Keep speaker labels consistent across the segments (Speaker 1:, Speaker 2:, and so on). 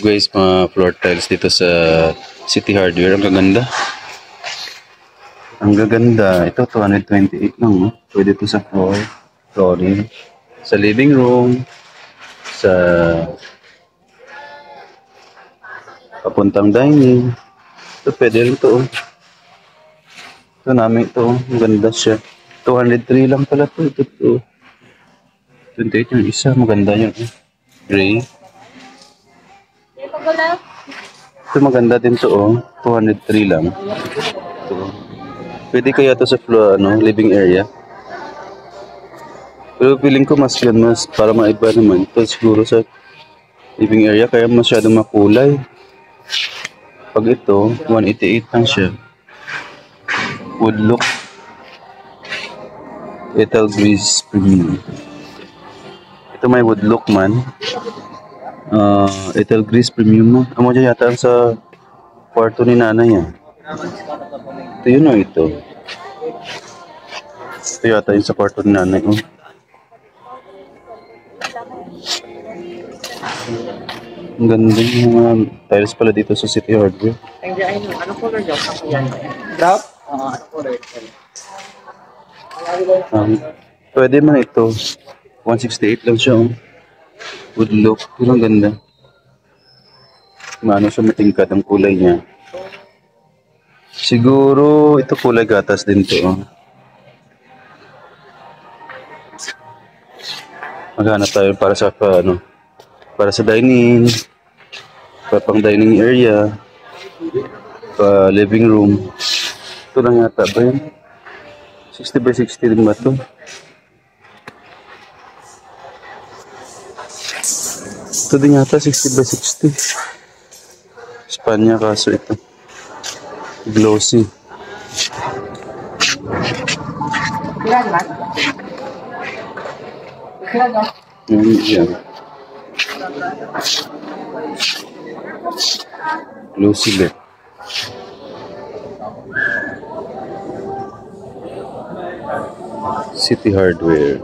Speaker 1: Guys, mga floor tiles dito sa City Hardware. Ang gaganda. Ang gaganda. Ito, 228 lang. No? Pwede ito sa flooring. Sa living room. Sa papuntang dining. Ito, pwede rin ito. Ito namin ito. Ang ganda siya. 203 lang pala ito. Ito. 28 yung isa. Maganda yun. Gray. Ito maganda din to, 203 lang. Ito. Pwede kaya to sa floor, living area. Pero feeling ko mas para maiba naman. Ito siguro sa living area kaya masyadong makulay. Pag ito, 188 lang siya. Wood look. Ethel Grease Premium. Ito may wood look man. Ethel Grease Premium mo. Amo dyan yata sa kwarto ni nanay yan. Ito yun o ito. Ito yata yun sa kwarto ni nanay o. Ang ganda yung mga tiles pala dito sa City Hardware.
Speaker 2: Ano color daw? Drop? Ano color?
Speaker 1: Pwede man ito. 168 lang siya. Wood look. Pero ang ganda. Maano siya matingkad ang kulay niya. Siguro ito kulay gatas din to. Maghanap tayo para sa para sa dining. Para pang dining area. Pa living room. Ito lang yata ba yun? 60 by 60 din ba ito? Ito din yata 60 by 60. Espanya kaso ito. Glossy. Yan. Glossy bet. City Hardware.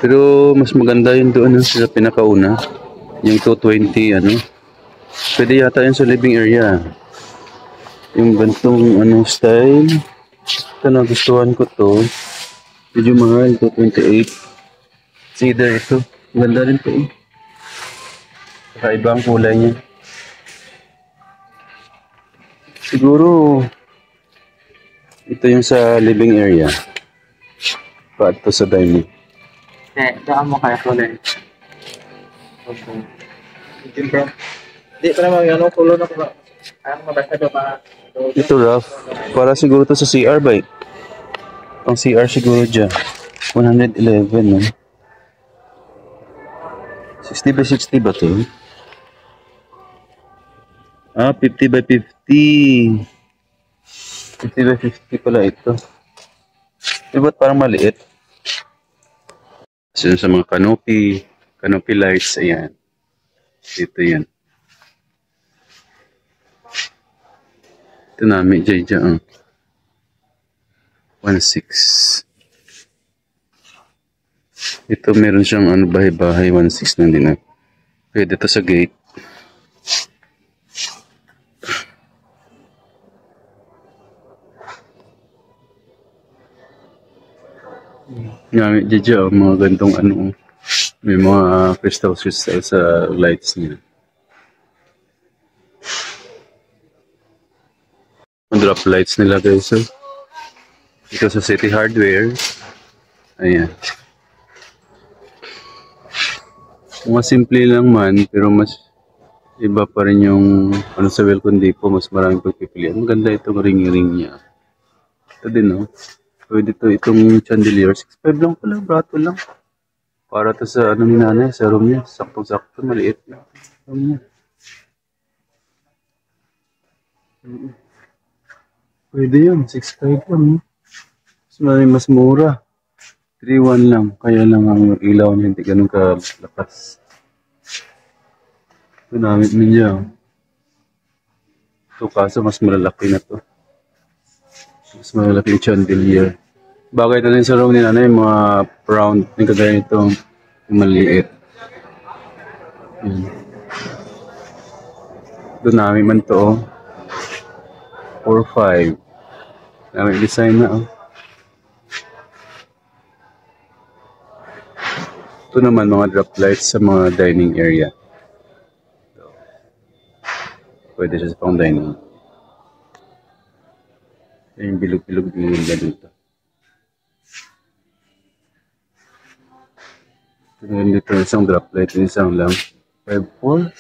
Speaker 1: Pero mas maganda yun doon sa pinakauna. Yung 220 Pwede yata yun sa living area. Yung gantong style. Ito nagustuhan ko to. Medyo mahal, 228. It's either ito. Ganda rin to. Kakaiba ang kulay niya. Siguro ito yung sa living area. Paad to sa dining.
Speaker 2: Daan mo kaya kulay. Okay. Hindi pa naman yung color na ko. Ayaw mabasa doon pa.
Speaker 1: Ito rough. Para siguro to sa CR ba? Ang CR siguro dyan. 111 60 by 60 ba to? 50 by 50. 50 by 50 pala ito. Ba't parang maliit? So, sa mga canopy lights, ayan. Dito yan. Ito namin, dyan. 1.6. Ito meron siyang bahay-bahay, 1.6 lang din. Pwede ito sa gate. Gamit dyan, mga gantong may mga crystal sa lights niya. Drop lights nila guys. Ito sa City Hardware. Ayan. Mga simple lang man, pero mas iba pa rin yung sa Welcome Depot, mas maraming pagpipilian. Maganda itong ring-ring niya. Ito din pwede itong chandelier. 6.5 lang pala, brato lang. Para to sa ni nanay, sa room niya. Saktong-sakto, maliit lang. Room niya. Pwede yun, 6.5 lang. Mas mura. 3.1 lang. Kaya lang ang ilaw niya, hindi ganun kalakas. Ito namin niya. Ito kaso mas malalaki na to. Mas malalaki yung chandelier. Bagay na rin sa room ni nanay, mga round, yung kagaya nito, Yung maliit. Yan. Doon namin man to, 4-5. Namin design na, oh. Ito naman mga drop lights sa mga dining area. Pwede siya sa pang dining. Yung bilog-bilog yung ganda dito. Ito dito isang drop light, isang lang. 5-4.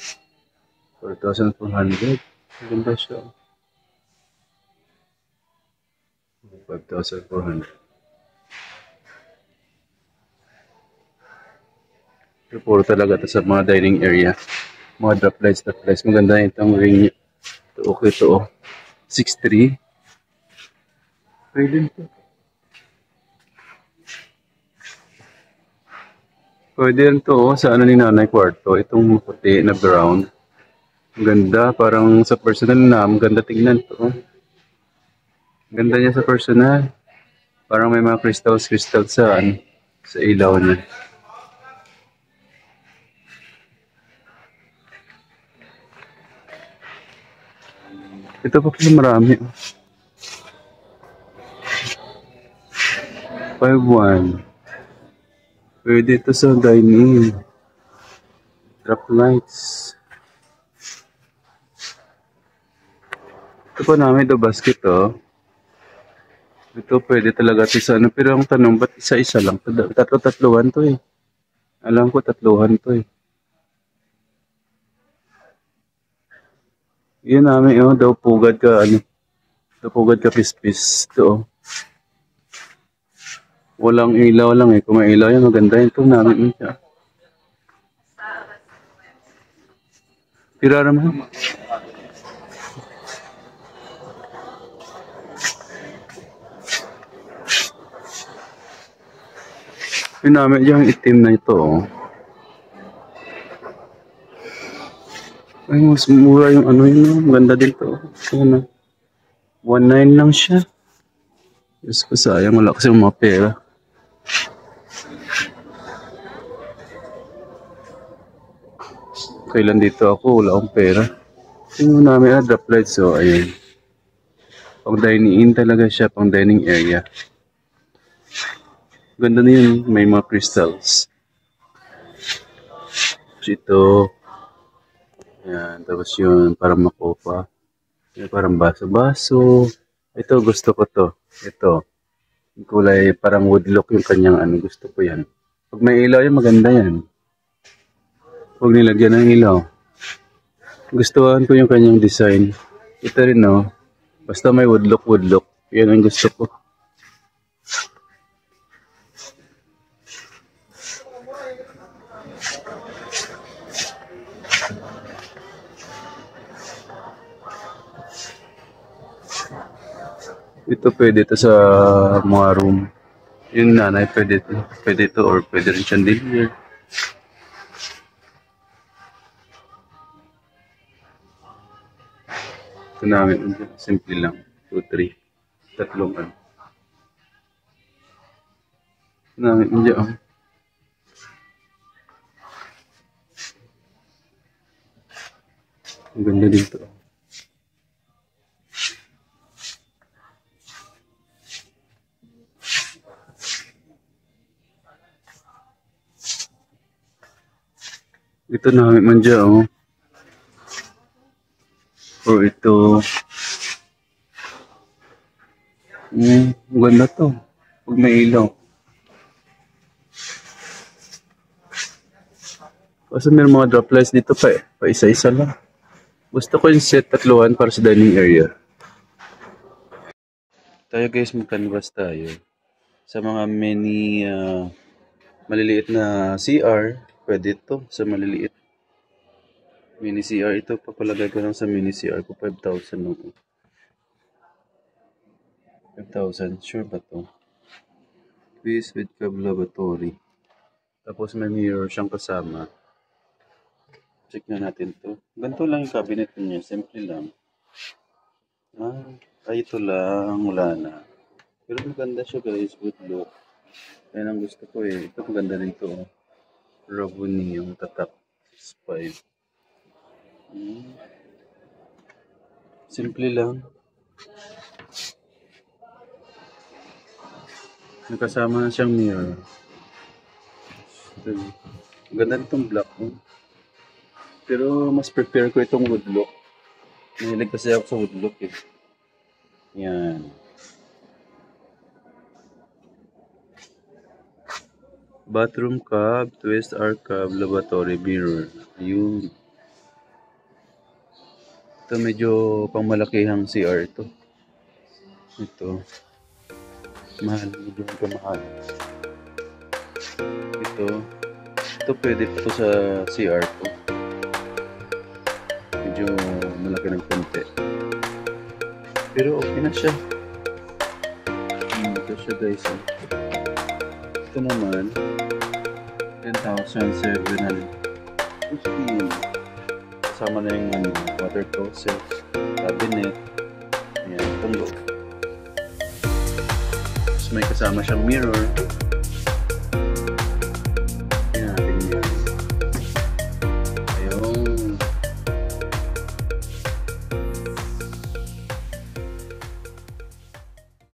Speaker 1: 4,400. Ganda siya. 5,400. Ito puro talaga ito sa mga dining area. Mga drop lights. Maganda itong ring. Ito okay ito, oh. 6,3. Pwede ito. Pwede rin ito, oh, sa ano ni nanay kwarto. Itong puti na brown. Ang ganda, parang sa personal na. Ang ganda tingnan ito, oh. Ganda niya sa personal. Parang may mga crystals sa, ano, sa ilaw niya. Ito pa pala marami. 5-1. Pwede ito sa dining. Drop lights. Ito pa namin ito basket, oh. Ito pwede talaga ito sa ano. Pero ang tanong, ba't isa-isa lang? Tatlo-tatluhan to, eh. Alam ko tatluhan to, eh. Yan namin, oh. Daw pugad ka, ano. Daw pugad ka pispis. Ito, oh. Walang ilaw lang, eh. Kung may ilaw yan, maganda yun. Ito namin siya. Tira naman. Yun namin yung itim na ito, oh. Ay, mas mura yung ano yun, oh. Maganda din to. Ano, 1.9 lang siya. Diyos ko, sayang. Wala kasi mga pera. Kailan dito ako, wala akong pera. Tingnan namin, drop lights, so ayun. Pang dining in talaga siya, pang dining area. Ganda na yun, may mga crystals. Tapos ito, yan, tapos yun, parang makopa. Yan, parang baso-baso. Ito, gusto ko to. Ito, yung kulay, parang wood look yung kanyang ano, gusto ko yan. Pag may ilaw yan, maganda yan. Huwag nilagyan ng ilaw. Gustuhan ko yung kanyang design. Ito rin, no. Basta may wood look. Yan ang gusto ko. Ito pwede ito sa mga room. Yung nanay pwede ito. Pwede ito or pwede rin chandelier. Ito namin, simple lang. 2, 3. Tatlong ano. Ito namin, hindi ako. Ang ganda dito. Ito namin man dyan, oh. Or ito. Ang ganda to. Pag may ilaw. Kasi may mga drop lights dito pa, eh. Pa isa-isa lang. Gusto ko yung set tatluhan para sa dining area. Tayo guys, mag-canvas tayo. Sa mga mini maliliit na CR, pwede ito sa maliliit. Mini CR, ito papalagay ko lang sa mini CR ko, 5,000 lang. 5,000, sure ba to? Please with cab lavatory. Tapos may mirror siyang kasama. Check na natin to. Ganito lang yung cabinet niya, simple lang. Ay ito lang, wala na. Pero maganda siya guys, good look. Yan ang gusto ko, eh. Ito maganda rin to. Rabuni yung tatak. 6.5. Simple lang. Nakasama na siyang mirror. Ito. Ganda nitong black mo. Pero mas prepare ko itong wood look. Mahilig kasi ako sa wood look eh. Yan. Bathroom cab, twist arc cab, lavatory mirror. Ayun. Ito medyo pang malakihang CR ito. Ito. Mahal. Medyo mahal. Ito pwede pa to sa CR to. Medyo malaki ng konti. Pero okay na siya. Ito siya guys. Ito naman 10,715. Kasama na yung water closet, cabinet. Ayan, itong loob. Tapos may kasama siyang mirror.